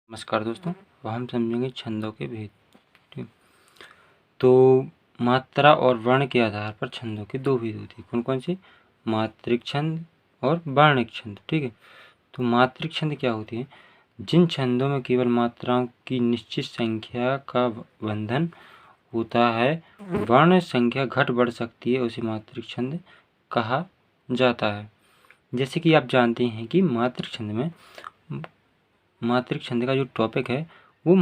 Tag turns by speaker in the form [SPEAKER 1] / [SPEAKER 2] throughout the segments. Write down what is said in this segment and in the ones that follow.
[SPEAKER 1] नमस्कार दोस्तों, अब हम समझेंगे छंदों के भेद। ठीक, तो मात्रा और वर्ण के आधार पर छंदों के दो भेद होते हैं। कौन कौन से? मात्रिक छंद और वर्णिक छंद। ठीक है, तो मात्रिक छंद क्या होते हैं? जिन छंदों में केवल मात्राओं की निश्चित संख्या का बंधन होता है, वर्ण संख्या घट बढ़ सकती है, उसे मात्रिक छंद कहा जाता है। जैसे कि आप जानते हैं कि मात्रिक छंद का जो टॉपिक है वो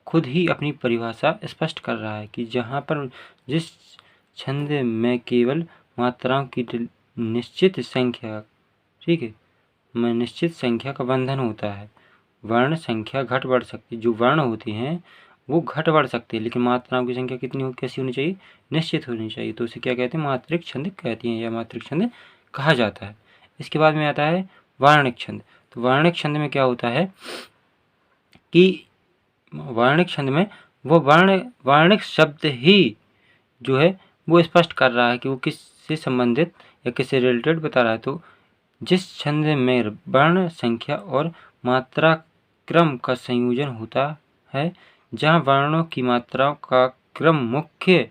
[SPEAKER 1] खुद ही अपनी परिभाषा स्पष्ट कर रहा है कि जहाँ पर जिस छंद में केवल मात्राओं की निश्चित संख्या, ठीक है, में निश्चित संख्या का बंधन होता है, वर्ण संख्या घट बढ़ सकती है। जो वर्ण होते हैं वो घट बढ़ सकते हैं, लेकिन मात्राओं की संख्या कैसी होनी चाहिए? निश्चित होनी चाहिए। तो उसे क्या कहते हैं? मात्रिक छंद कहते हैं या मात्रिक छंद कहा जाता है। इसके बाद में आता है वर्णिक छंद। तो वर्णिक छंद में क्या होता है कि वर्णिक छंद में वो वर्णिक शब्द ही जो है वो स्पष्ट कर रहा है कि वो किससे संबंधित या किससे रिलेटेड बता रहा है। तो जिस छंद में वर्ण संख्या और मात्रा क्रम का संयोजन होता है, जहाँ वर्णों की मात्राओं का क्रम मुख्य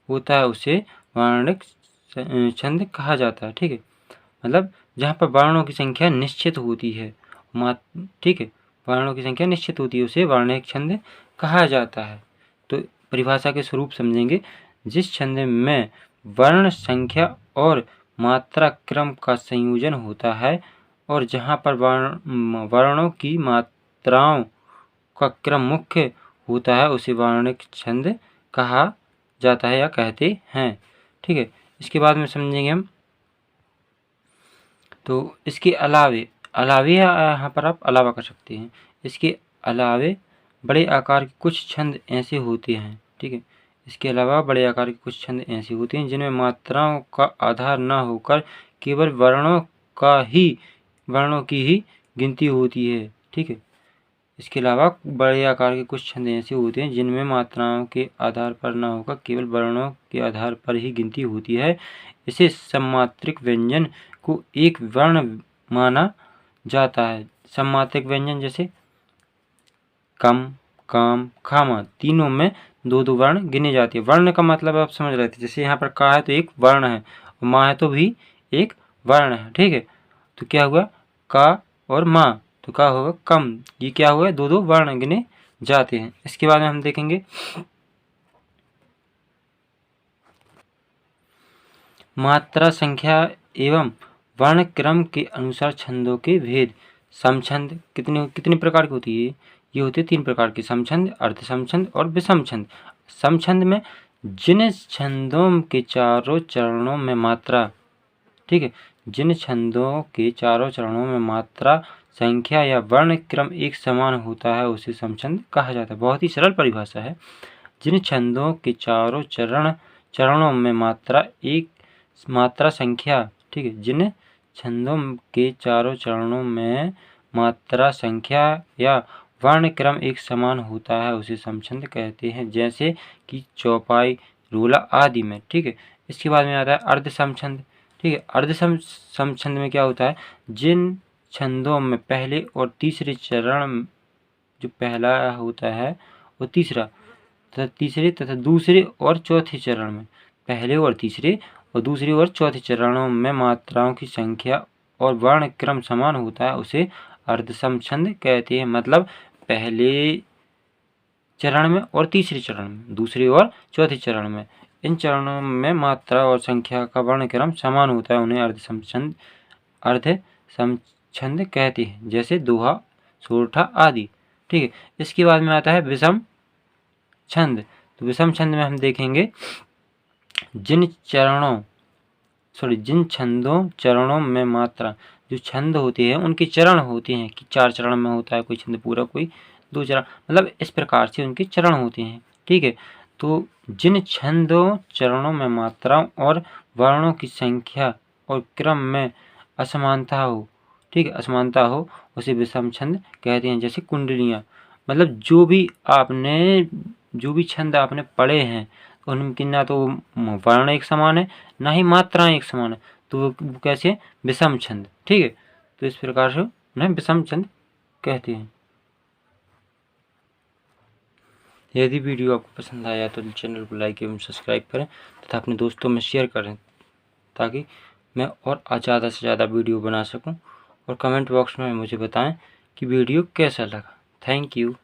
[SPEAKER 1] होता है, उसे वर्णिक छंद कहा जाता है। ठीक है, मतलब जहाँ पर वर्णों की संख्या निश्चित होती है, ठीक है, वर्णों की संख्या निश्चित होती है, उसे वर्णिक छंद कहा जाता है। तो परिभाषा के स्वरूप समझेंगे। जिस छंद में वर्ण संख्या और मात्रा क्रम का संयोजन होता है और जहाँ पर वर्णों की मात्राओं का क्रम मुख्य होता है, उसे वर्णिक छंद कहा जाता है या कहते हैं। ठीक है, इसके बाद में समझेंगे हम। तो इसके अलावे यहाँ पर आप अलावा कर सकते हैं। इसके अलावे बड़े आकार के कुछ छंद ऐसे होते हैं, ठीक है, इसके अलावा बड़े आकार के कुछ छंद ऐसे होते हैं जिनमें मात्राओं का आधार न होकर केवल वर्णों की ही गिनती होती है। ठीक है, इसके अलावा बड़े आकार के कुछ छंद ऐसे होते हैं जिनमें मात्राओं के आधार पर न होकर केवल वर्णों के आधार पर ही गिनती होती है। इसे सम्मात्रिक व्यंजन को एक वर्ण माना जाता है। सम्मात्रिक व्यंजन जैसे कम, काम, खामा, तीनों में दो दो वर्ण गिने जाते हैं। वर्ण का मतलब आप समझ रहे थे, जैसे यहाँ पर का है तो एक वर्ण है, और माँ है तो भी एक वर्ण है। ठीक है, तो क्या हुआ? का और माँ, तो का होगा कम। ये क्या हुआ? दो दो वर्ण गिने जाते हैं। इसके बाद में हम देखेंगे मात्रा संख्या एवं वर्ण क्रम के अनुसार छंदों के भेद। समछंद कितनी प्रकार की होती है? ये होती है 3 प्रकार की: समछंद, अर्ध समछंद और विषम छंद। समछंद में जिन छंदों के चारों चरणों में मात्रा, ठीक है, जिन छंदों के चारों चरणों में मात्रा संख्या या वर्ण क्रम एक समान होता है, उसे समछंद कहा जाता है। बहुत ही सरल परिभाषा है। जिन छंदों के चारों चरणों में मात्रा संख्या, ठीक है, जिन छंदों के चारों चरणों में मात्रा संख्या या वर्ण क्रम एक समान होता है, उसे समछंद कहते हैं, जैसे कि चौपाई, रोला आदि में। ठीक है, इसके बाद में आता है अर्ध समछंद। ठीक है, अर्ध समछंद में क्या होता है? जिन छंदों में पहले और तीसरे चरण, जो पहला होता है वो तीसरे तथा दूसरे और चौथे चरण में, पहले और तीसरे और दूसरे और चौथे चरणों में मात्राओं की संख्या और वर्ण क्रम समान होता है, उसे अर्धसम छंद कहते हैं। मतलब पहले चरण में और तीसरे चरण में, दूसरे और चौथे चरण में, इन चरणों में मात्रा और संख्या का वर्ण क्रम समान होता है, उन्हें अर्धसम छंद कहते हैं, जैसे दोहा, सोरठा आदि। ठीक है, इसके बाद में आता है विषम छंद। तो विषम छंद में हम देखेंगे जिन चरणों में मात्रा, जो छंद होते हैं उनके चरण होते हैं कि 4 चरण में होता है कोई छंद पूरा, कोई 2 चरण, मतलब इस प्रकार से उनके चरण होते हैं। ठीक है, तो जिन चरणों में मात्राओं और वर्णों की संख्या और क्रम में असमानता हो, ठीक है, असमानता हो, उसे विषम छंद कहते हैं। जैसे कुंडलियाँ, मतलब जो भी छंद आपने पढ़े हैं उनकी ना तो वर्ण एक समान है, ना ही मात्राएं एक समान है, तो वो कैसे है? विषम छंद। ठीक है, तो इस प्रकार से उन्हें विषम छंद कहते हैं। यदि वीडियो आपको पसंद आया तो चैनल को लाइक एवं सब्सक्राइब करें तथा अपने दोस्तों में शेयर करें ताकि मैं और ज़्यादा से ज़्यादा वीडियो बना सकूं, और कमेंट बॉक्स में मुझे बताएं कि वीडियो कैसा लगा। Thank you.